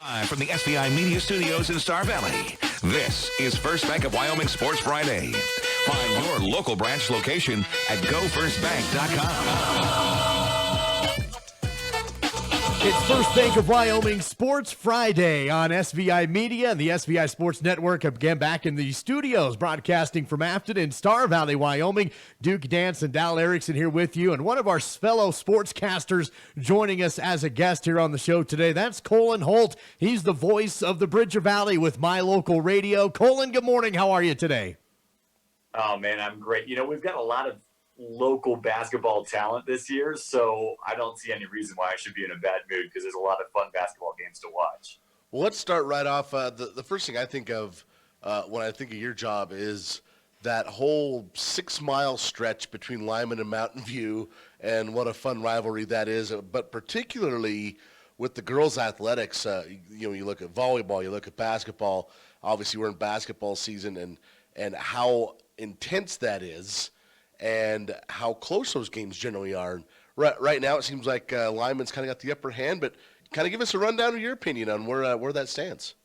Live from the SBI Media Studios in Star Valley, this is First Bank of Wyoming Sports Friday. Find your local branch location at gofirstbank.com. It's First Bank of Wyoming Sports Friday on SVI Media and the SVI Sports Network. Again, back in the studios, broadcasting from Afton in Star Valley, Wyoming. Duke Dance and Dahl Erickson here with you, and one of our fellow sportscasters joining us as a guest here on the show today. That's Cullen Holt. He's the voice of the Bridger Valley with My Local Radio. Cullen, good morning. How are you today? Oh, man, I'm great. You know, we've got a lot of local basketball talent this year, so I don't see any reason why I should be in a bad mood because there's a lot of fun basketball games to watch. Well, let's start right off. The first thing I think of when I think of your job is that whole 6-mile stretch between Lyman and Mountain View, and what a fun rivalry that is, but particularly with the girls' athletics. You look at volleyball, you look at basketball. Obviously, we're in basketball season, and how intense that is, and how close those games generally are. Right now, it seems like Lyman's kind of got the upper hand, but kind of give us a rundown of your opinion on where that stands.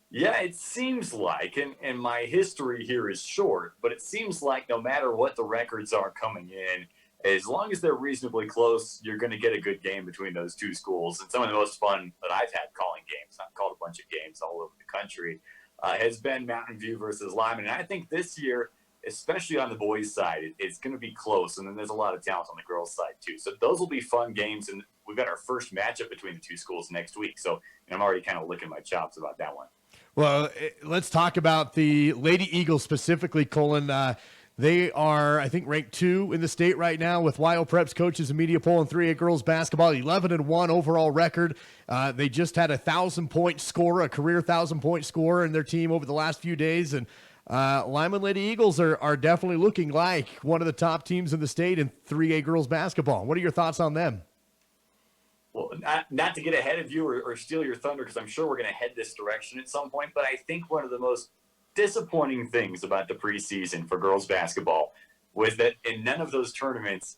Yeah, it seems like, and my history here is short, but it seems like no matter what the records are coming in, as long as they're reasonably close, you're going to get a good game between those two schools. And some of the most fun that I've had calling games, I've called a bunch of games all over the country, has been Mountain View versus Lyman. And I think this year, especially on the boys' side, it's going to be close, and then there's a lot of talent on the girls' side too. So those will be fun games, and we've got our first matchup between the two schools next week. So I'm already kind of licking my chops about that one. Well, let's talk about the Lady Eagles specifically, Cullen. They are, I think, ranked 2 in the state right now with Wyo Prep's coaches and media poll in 3A girls basketball, 11-1 overall record. They just had a 1,000-point scorer, a career 1,000-point scorer in their team over the last few days, and Lyman Lady Eagles are definitely looking like one of the top teams in the state in 3A girls basketball. What are your thoughts on them? Well, not to get ahead of you or steal your thunder, because I'm sure we're going to head this direction at some point, but I think one of the most disappointing things about the preseason for girls basketball was that in none of those tournaments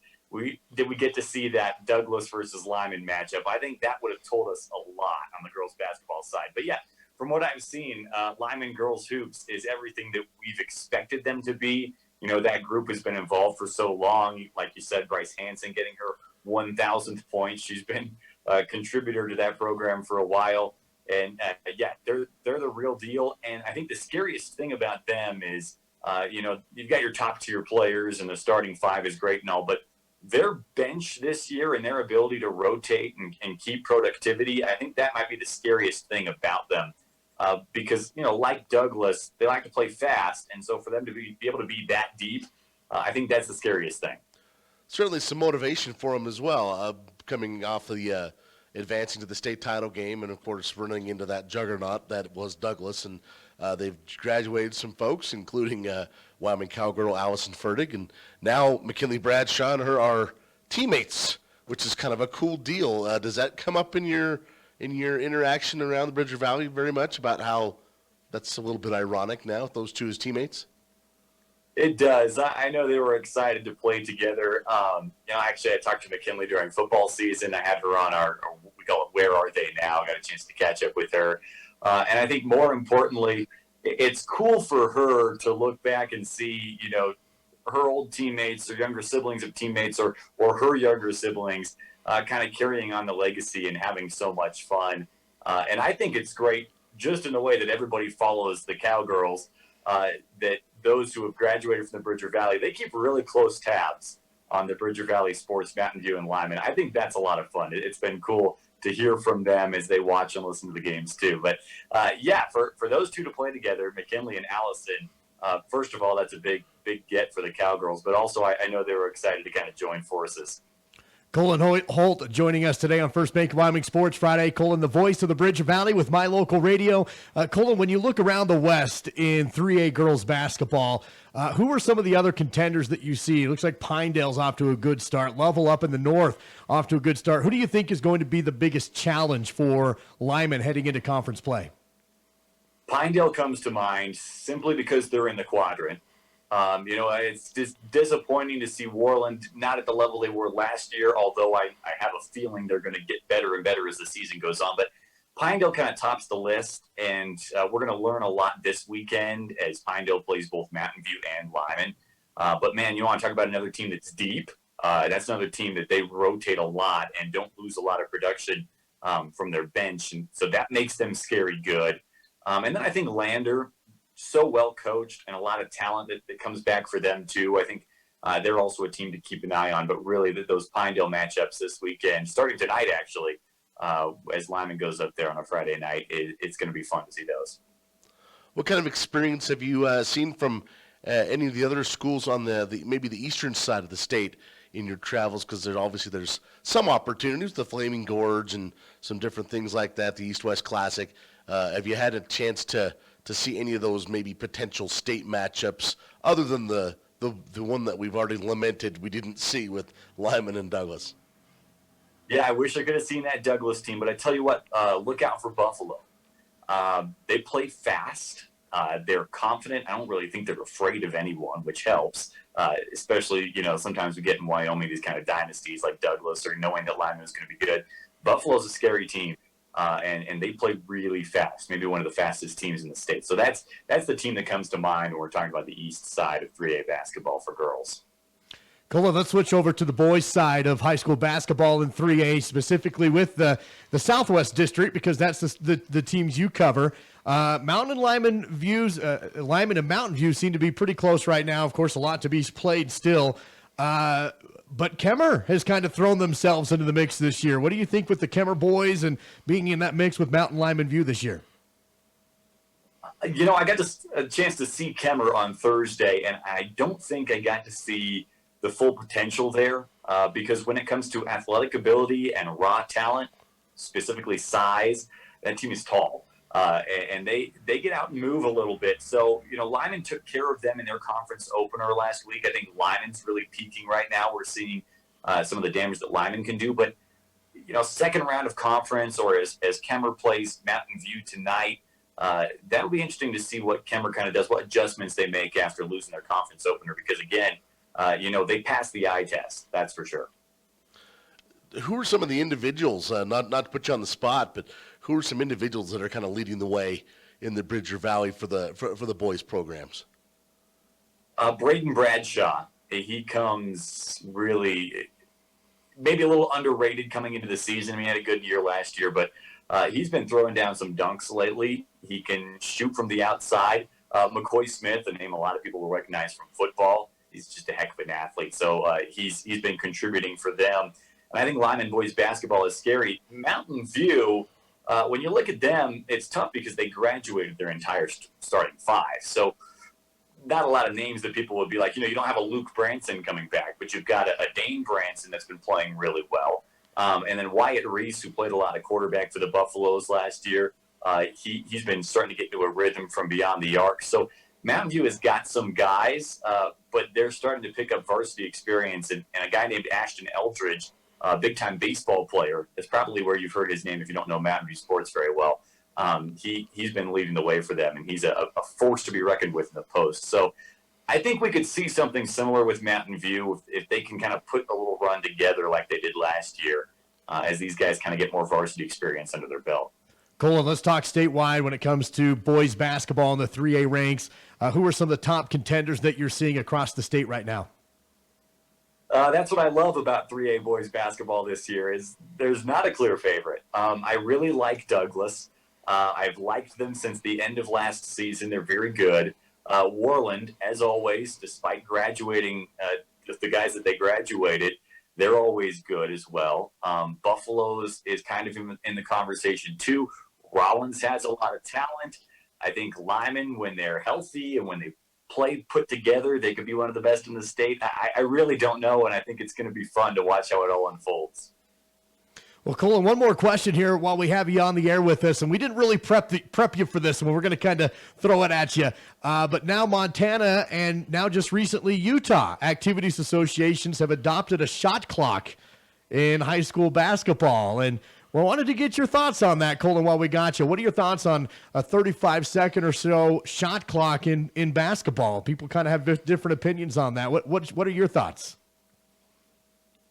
did we get to see that Douglas versus Lyman matchup. I think that would have told us a lot on the girls basketball side. But yeah, from what I've seen, Lyman girls hoops is everything that we've expected them to be. You know, that group has been involved for so long. Like you said, Bryce Hansen getting her 1,000th point. She's been a contributor to that program for a while. And yeah, they're the real deal. And I think the scariest thing about them is, you've got your top tier players and the starting 5 is great and all, but their bench this year and their ability to rotate and keep productivity, I think that might be the scariest thing about them. Because, like Douglas, they like to play fast. And so for them to be able to be that deep, I think that's the scariest thing. Certainly some motivation for them as well, coming off the advancing to the state title game and, of course, running into that juggernaut that was Douglas. And they've graduated some folks, including Wyoming cowgirl Allison Fertig. And now McKinley Bradshaw and her are teammates, which is kind of a cool deal. Does that come up in your interaction around the Bridger Valley very much about how that's a little bit ironic now, those two as teammates? It does. I know they were excited to play together. Actually, I talked to McKinley during football season. I had her on we call it Where Are They Now? I got a chance to catch up with her. And I think more importantly, it's cool for her to look back and see, her old teammates or younger siblings of teammates or her younger siblings kind of carrying on the legacy and having so much fun. And I think it's great just in the way that everybody follows the Cowgirls, that those who have graduated from the Bridger Valley, they keep really close tabs on the Bridger Valley sports, Mountain View and Lyman. I think that's a lot of fun. It's been cool to hear from them as they watch and listen to the games too. But for those two to play together, McKinley and Allison, first of all, that's a big get for the Cowgirls, but also I know they were excited to kind of join forces. Cullen Holt joining us today on First Bank of Wyoming Sports Friday. Cullen, the voice of the Bridger Valley with My Local Radio. Cullen, when you look around the West in 3A girls basketball, who are some of the other contenders that you see? It looks like Pinedale's off to a good start. Level up in the North off to a good start. Who do you think is going to be the biggest challenge for Lyman heading into conference play? Pinedale comes to mind simply because they're in the quadrant. It's just disappointing to see Worland not at the level they were last year, although I have a feeling they're going to get better and better as the season goes on. But Pinedale kind of tops the list, and we're going to learn a lot this weekend as Pinedale plays both Mountain View and Lyman. But, man, you want to talk about another team that's deep. That's another team that they rotate a lot and don't lose a lot of production from their bench. And so that makes them scary good. And then I think Lander, so well coached and a lot of talent that comes back for them too. I think they're also a team to keep an eye on. But really, those Pinedale matchups this weekend, starting tonight actually, as Lyman goes up there on a Friday night, it's going to be fun to see those. What kind of experience have you seen from any of the other schools on the maybe the eastern side of the state in your travels? Because there's some opportunities, the Flaming Gorge and some different things like that, the East-West Classic. Have you had a chance to see any of those maybe potential state matchups other than the one that we've already lamented we didn't see with Lyman and Douglas? Yeah, I wish I could have seen that Douglas team, but I tell you what, look out for Buffalo. They play fast. They're confident. I don't really think they're afraid of anyone, which helps, especially, sometimes we get in Wyoming these kind of dynasties like Douglas or knowing that Lyman is going to be good. Buffalo's a scary team, and they play really fast, maybe one of the fastest teams in the state. So that's the team that comes to mind when we're talking about the east side of 3A basketball for girls. Cullen, let's switch over to the boys' side of high school basketball in 3A, specifically with the Southwest District, because that's the teams you cover. Mountain and Lyman Lyman and Mountain View seem to be pretty close right now. Of course, a lot to be played still. But Kemmer has kind of thrown themselves into the mix this year. What do you think with the Kemmer boys and being in that mix with Mountain Lyman View this year? I got a chance to see Kemmer on Thursday, and I don't think I got to see the full potential there because when it comes to athletic ability and raw talent, specifically size, that team is tall. And they get out and move a little bit. So, Lyman took care of them in their conference opener last week. I think Lyman's really peaking right now. We're seeing some of the damage that Lyman can do. But, second round of conference or as Kemmer plays Mountain View tonight, that'll be interesting to see what Kemmer kind of does, what adjustments they make after losing their conference opener. Because, again, they passed the eye test, that's for sure. Who are some of the individuals, not to put you on the spot, but who are some individuals that are kind of leading the way in the Bridger Valley for the boys programs? Braden Bradshaw, he comes really maybe a little underrated coming into the season. I mean, he had a good year last year, but he's been throwing down some dunks lately. He can shoot from the outside. McCoy Smith, a name a lot of people will recognize from football. He's just a heck of an athlete. So he's been contributing for them. And I think Lyman boys basketball is scary. Mountain View, when you look at them, it's tough because they graduated their entire starting five. So not a lot of names that people would be like, you don't have a Luke Branson coming back, but you've got a Dane Branson that's been playing really well. And then Wyatt Reese, who played a lot of quarterback for the Buffaloes last year, he's been starting to get into a rhythm from beyond the arc. So Mountain View has got some guys, but they're starting to pick up varsity experience. And a guy named Ashton Eldridge, big-time baseball player. That's probably where you've heard his name if you don't know Mountain View sports very well. He's been leading the way for them, and he's a force to be reckoned with in the post. So I think we could see something similar with Mountain View if they can kind of put a little run together like they did last year as these guys kind of get more varsity experience under their belt. Cullen, let's talk statewide when it comes to boys basketball in the 3A ranks. Who are some of the top contenders that you're seeing across the state right now? That's what I love about 3A boys basketball this year is there's not a clear favorite. I really like Douglas. I've liked them since the end of last season. They're very good. Worland, as always, despite graduating the guys that they graduated, they're always good as well. Buffalo's is kind of in the conversation too. Rollins has a lot of talent. I think Lyman, when they're healthy and when they play put together, they could be one of the best in the state. I really don't know, and I think it's going to be fun to watch how it all unfolds. Well, Cullen, one more question here while we have you on the air with us, and we didn't really prep you for this one. We're going to kind of throw it at you. But now Montana and now just recently Utah activities associations have adopted a shot clock in high school basketball, and we wanted to get your thoughts on that, Cullen, while we got you. What are your thoughts on a 35-second or so shot clock in basketball? People kind of have different opinions on that. What are your thoughts?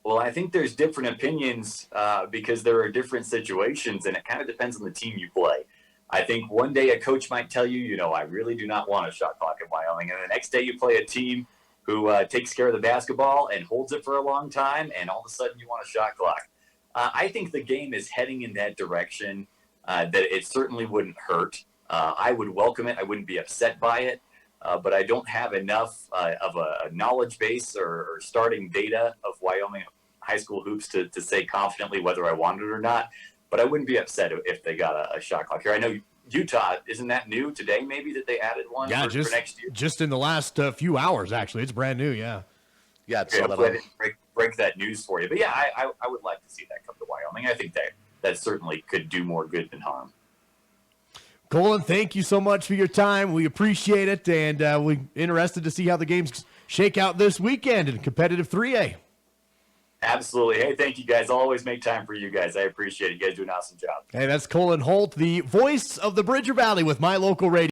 Well, I think there's different opinions because there are different situations, and it kind of depends on the team you play. I think one day a coach might tell you, I really do not want a shot clock in Wyoming, and the next day you play a team who takes care of the basketball and holds it for a long time, and all of a sudden you want a shot clock. I think the game is heading in that direction, that it certainly wouldn't hurt. I would welcome it. I wouldn't be upset by it. But I don't have enough of a knowledge base or starting data of Wyoming high school hoops to say confidently whether I want it or not. But I wouldn't be upset if they got a shot clock here. I know Utah, isn't that new today maybe that they added one for next year? Just in the last few hours, actually. It's brand new, yeah. Yeah, okay, I didn't break that news for you. But yeah, I would like to see that come to Wyoming. I think that certainly could do more good than harm. Cullen, thank you so much for your time. We appreciate it, and we're interested to see how the games shake out this weekend in competitive 3A. Absolutely. Hey, thank you, guys. I'll always make time for you guys. I appreciate it. You guys do an awesome job. Hey, that's Cullen Holt, the voice of the Bridger Valley with My Local Radio.